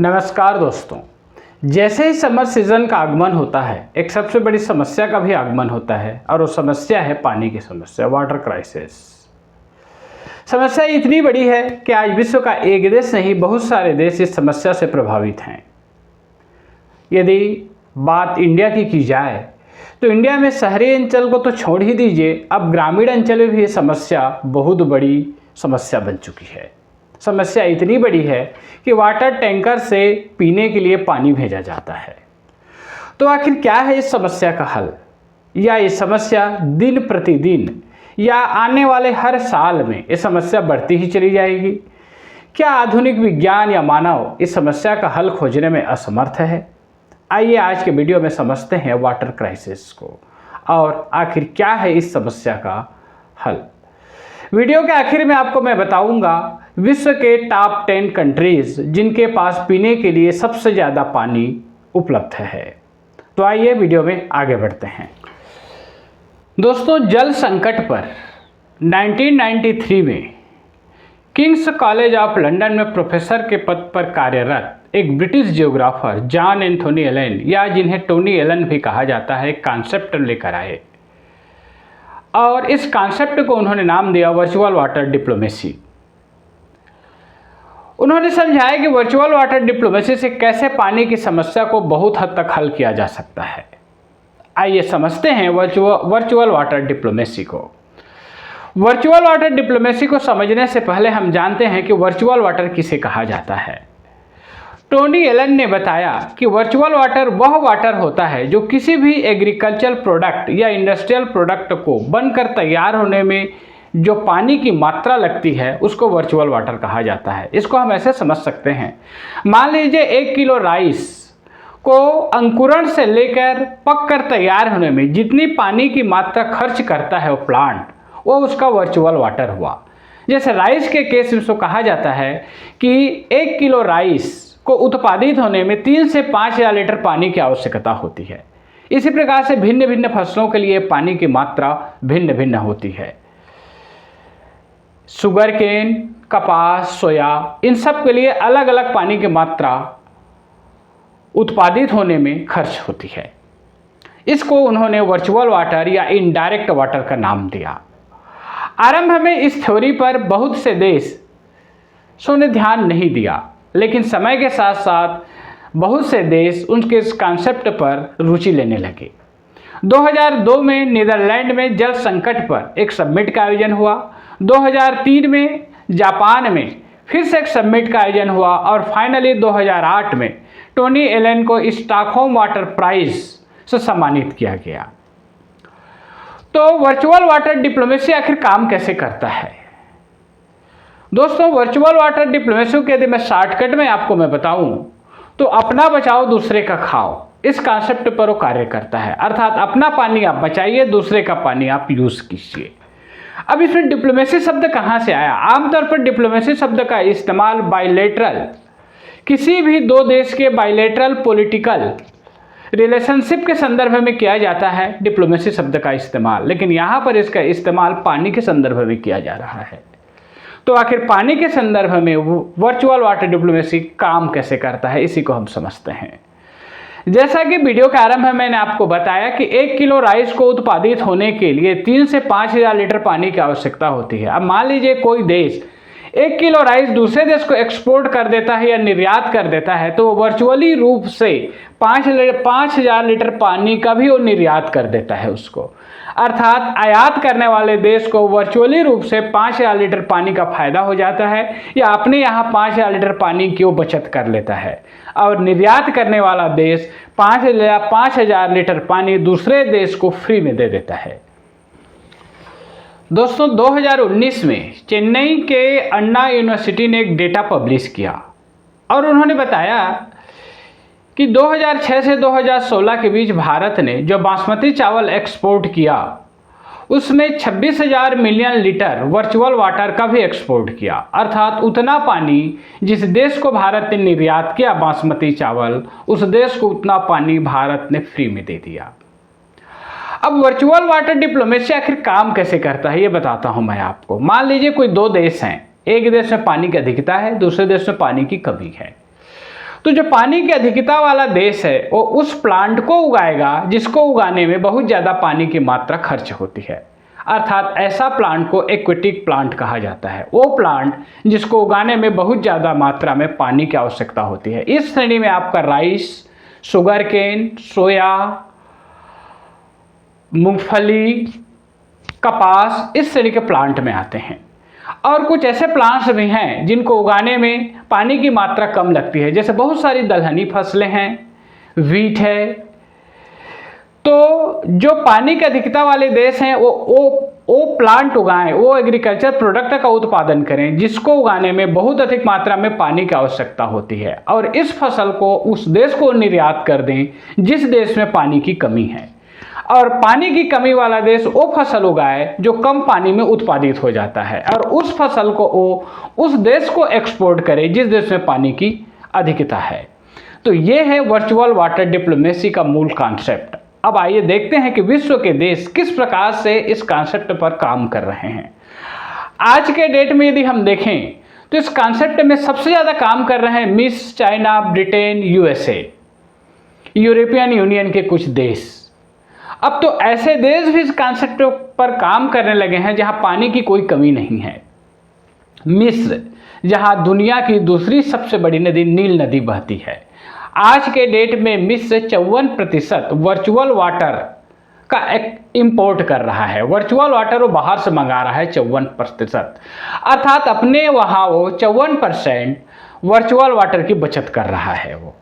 नमस्कार दोस्तों। जैसे ही समर सीज़न का आगमन होता है, एक सबसे बड़ी समस्या का भी आगमन होता है और वो समस्या है पानी की समस्या, वाटर क्राइसिस। समस्या इतनी बड़ी है कि आज विश्व का एक देश नहीं, बहुत सारे देश इस समस्या से प्रभावित हैं। यदि बात इंडिया की जाए तो इंडिया में शहरी अंचल को तो छोड़ ही दीजिए, अब ग्रामीण अंचल में भी ये समस्या बहुत बड़ी समस्या बन चुकी है। समस्या इतनी बड़ी है कि वाटर टैंकर से पीने के लिए पानी भेजा जाता है। तो आखिर क्या है इस समस्या का हल, या ये समस्या दिन प्रतिदिन या आने वाले हर साल में ये समस्या बढ़ती ही चली जाएगी? क्या आधुनिक विज्ञान या मानव इस समस्या का हल खोजने में असमर्थ है? आइए आज के वीडियो में समझते हैं वाटर क्राइसिस को और आखिर क्या है इस समस्या का हल। वीडियो के आखिर में आपको मैं बताऊंगा विश्व के टॉप 10 कंट्रीज जिनके पास पीने के लिए सबसे ज़्यादा पानी उपलब्ध है। तो आइए वीडियो में आगे बढ़ते हैं। दोस्तों, जल संकट पर 1993 में किंग्स कॉलेज ऑफ लंदन में प्रोफेसर के पद पर कार्यरत एक British geographer John Anthony Allen, या जिन्हें टोनी एलन भी कहा जाता है, कॉन्सेप्ट लेकर आए और इस कॉन्सेप्ट को उन्होंने नाम दिया वर्चुअल वाटर डिप्लोमेसी। उन्होंने समझाया कि वर्चुअल वाटर डिप्लोमेसी से कैसे पानी की समस्या को बहुत हद तक हल किया जा सकता है। आइए समझते हैं वर्चुअल वाटर डिप्लोमेसी को। वर्चुअल वाटर डिप्लोमेसी को समझने से पहले हम जानते हैं कि वर्चुअल वाटर किसे कहा जाता है। टोनी एलन ने बताया कि वर्चुअल वाटर वह वाटर होता है जो किसी भी एग्रीकल्चरल प्रोडक्ट या इंडस्ट्रियल प्रोडक्ट को बनकर तैयार होने में जो पानी की मात्रा लगती है उसको वर्चुअल वाटर कहा जाता है। इसको हम ऐसे समझ सकते हैं, मान लीजिए 1 किलो राइस को अंकुरण से लेकर पककर तैयार होने में जितनी पानी की मात्रा खर्च करता है वो प्लांट, वो उसका वर्चुअल वाटर हुआ। जैसे राइस के केस में इसको कहा जाता है कि 1 किलो राइस को उत्पादित होने में 3 से 5,000 लीटर पानी की आवश्यकता होती है। इसी प्रकार से भिन्न भिन्न फसलों के लिए पानी की मात्रा भिन्न भिन्न होती है। शुगर केन, कपास, सोया, इन सब के लिए अलग अलग पानी की मात्रा उत्पादित होने में खर्च होती है। इसको उन्होंने वर्चुअल वाटर या इनडायरेक्ट वाटर का नाम दिया। आरंभ में इस थ्योरी पर बहुत से देशों ने ध्यान नहीं दिया, लेकिन समय के साथ साथ बहुत से देश उनके इस कॉन्सेप्ट पर रुचि लेने लगे। 2002 में नीदरलैंड में जल संकट पर एक समिट का आयोजन हुआ। 2003 में जापान में फिर से एक समिट का आयोजन हुआ और फाइनली 2008 में टोनी एलन को स्टॉकहोम वाटर प्राइज से सम्मानित किया गया। तो वर्चुअल वाटर डिप्लोमेसी आखिर काम कैसे करता है? दोस्तों, वर्चुअल वाटर डिप्लोमेसी के यदि मैं शॉर्टकट में आपको बताऊं तो अपना बचाओ दूसरे का खाओ, इस कॉन्सेप्ट पर वो कार्य करता है। अर्थात अपना पानी आप बचाइए, दूसरे का पानी आप यूज़ कीजिए। अब इसमें डिप्लोमेसी शब्द कहाँ से आया? आमतौर पर डिप्लोमेसी शब्द का इस्तेमाल बायलैटरल, किसी भी दो देश के बायलैटरल पॉलिटिकल रिलेशनशिप के संदर्भ में किया जाता है डिप्लोमेसी शब्द का इस्तेमाल, लेकिन यहाँ पर इसका इस्तेमाल पानी के संदर्भ में किया जा रहा है। तो आखिर पानी के संदर्भ में वर्चुअल वाटर डिप्लोमेसी काम कैसे करता है, इसी को हम समझते हैं। जैसा कि वीडियो के आरंभ में मैंने आपको बताया कि 1 किलो राइस को उत्पादित होने के लिए 3 से 5,000 लीटर पानी की आवश्यकता होती है। अब मान लीजिए कोई देश 1 किलो राइस दूसरे देश को एक्सपोर्ट कर देता है या निर्यात कर देता है, तो वर्चुअली रूप से 5,000 लीटर पानी का भी वो निर्यात कर देता है उसको। अर्थात आयात करने वाले देश को वर्चुअली रूप से 5,000 लीटर पानी का फायदा हो जाता है, या अपने यहाँ 5,000 लीटर पानी की वो बचत कर लेता है, और निर्यात करने वाला देश 5,000 लीटर पानी दूसरे देश को फ्री में दे देता है। दोस्तों, 2019 में चेन्नई के अन्ना यूनिवर्सिटी ने एक डेटा पब्लिश किया और उन्होंने बताया कि 2006 से 2016 के बीच भारत ने जो बासमती चावल एक्सपोर्ट किया उसमें 26,000 मिलियन लीटर वर्चुअल वाटर का भी एक्सपोर्ट किया। अर्थात उतना पानी जिस देश को भारत ने निर्यात किया बासमती चावल, उस देश को उतना पानी भारत ने फ्री में दे दिया। अब वर्चुअल वाटर डिप्लोमेसी आखिर काम कैसे करता है ये बताता हूं मैं आपको। मान लीजिए कोई दो देश हैं, एक देश में पानी की अधिकता है, दूसरे देश में पानी की कमी है। तो जो पानी की अधिकता वाला देश है वो उस प्लांट को उगाएगा जिसको उगाने में बहुत ज़्यादा पानी की मात्रा खर्च होती है, अर्थात ऐसा प्लांट को एक्वेटिक प्लांट कहा जाता है, वो प्लांट जिसको उगाने में बहुत ज़्यादा मात्रा में पानी की आवश्यकता होती है। इस श्रेणी में आपका राइस, शुगर केन, सोया, मूंगफली, कपास इस श्रेणी के प्लांट में आते हैं। और कुछ ऐसे प्लांट्स भी हैं जिनको उगाने में पानी की मात्रा कम लगती है, जैसे बहुत सारी दलहनी फसलें हैं, वीट है। तो जो पानी की अधिकता वाले देश हैं वो प्लांट उगाएं, वो एग्रीकल्चर प्रोडक्ट का उत्पादन करें जिसको उगाने में बहुत अधिक मात्रा में पानी की आवश्यकता होती है, और इस फसल को उस देश को निर्यात कर दें जिस देश में पानी की कमी है। और पानी की कमी वाला देश वो फसल उगाए जो कम पानी में उत्पादित हो जाता है, और उस फसल को वो उस देश को एक्सपोर्ट करे जिस देश में पानी की अधिकता है। तो ये है वर्चुअल वाटर डिप्लोमेसी का मूल कॉन्सेप्ट। अब आइए देखते हैं कि विश्व के देश किस प्रकार से इस कॉन्सेप्ट पर काम कर रहे हैं। आज के डेट में यदि हम देखें तो इस कॉन्सेप्ट में सबसे ज़्यादा काम कर रहे हैं मिस्र, China, Britain, USA, European union के कुछ देश। अब तो ऐसे देश भी इस कॉन्सेप्ट पर काम करने लगे हैं जहां पानी की कोई कमी नहीं है। मिस्र, जहां दुनिया की दूसरी सबसे बड़ी नदी नील नदी बहती है, आज के डेट में मिस्र 54% वर्चुअल वाटर का इंपोर्ट कर रहा है। वर्चुअल वाटर वो बाहर से मंगा रहा है 54%, अर्थात अपने वहाँ वो 54% वर्चुअल वाटर की बचत कर रहा है वो।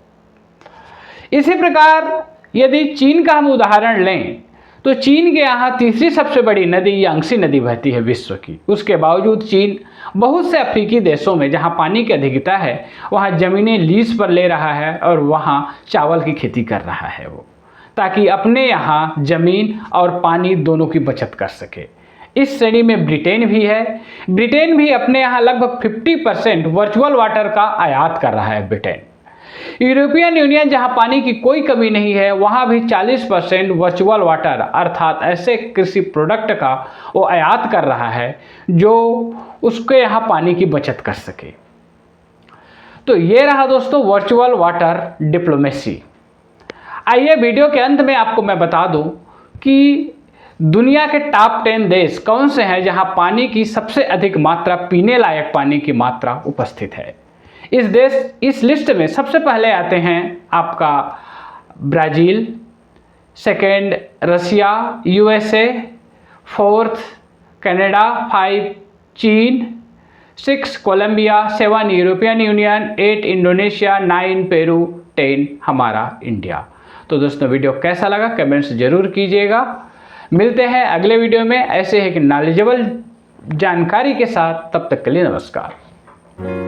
इसी प्रकार यदि चीन का हम उदाहरण लें तो चीन के यहाँ तीसरी सबसे बड़ी नदी यांगसी नदी बहती है विश्व की। उसके बावजूद चीन बहुत से अफ्रीकी देशों में जहाँ पानी की अधिकता है वहाँ ज़मीनें लीज पर ले रहा है और वहाँ चावल की खेती कर रहा है वो, ताकि अपने यहाँ ज़मीन और पानी दोनों की बचत कर सके। इस श्रेणी में ब्रिटेन भी है। ब्रिटेन भी अपने यहाँ लगभग 50% वर्चुअल वाटर का आयात कर रहा है ब्रिटेन। यूरोपियन यूनियन जहां पानी की कोई कमी नहीं है वहां भी 40% वर्चुअल वाटर अर्थात ऐसे कृषि प्रोडक्ट का वो आयात कर रहा है जो उसके यहाँ पानी की बचत कर सके। तो ये रहा दोस्तों वर्चुअल वाटर डिप्लोमेसी। आइए वीडियो के अंत में आपको मैं बता दूं कि दुनिया के टॉप 10 देश कौन से हैं जहां पानी की सबसे अधिक मात्रा, पीने लायक पानी की मात्रा उपस्थित है। इस लिस्ट में सबसे पहले आते हैं आपका Brazil, second Russia, USA, fourth Canada, 5 चीन, 6 Colombia, 7 European Union, 8 Indonesia, 9 Peru, 10 हमारा इंडिया। तो दोस्तों वीडियो कैसा लगा कमेंट्स जरूर कीजिएगा। मिलते हैं अगले वीडियो में ऐसे ही नॉलेजेबल जानकारी के साथ, तब तक के लिए नमस्कार।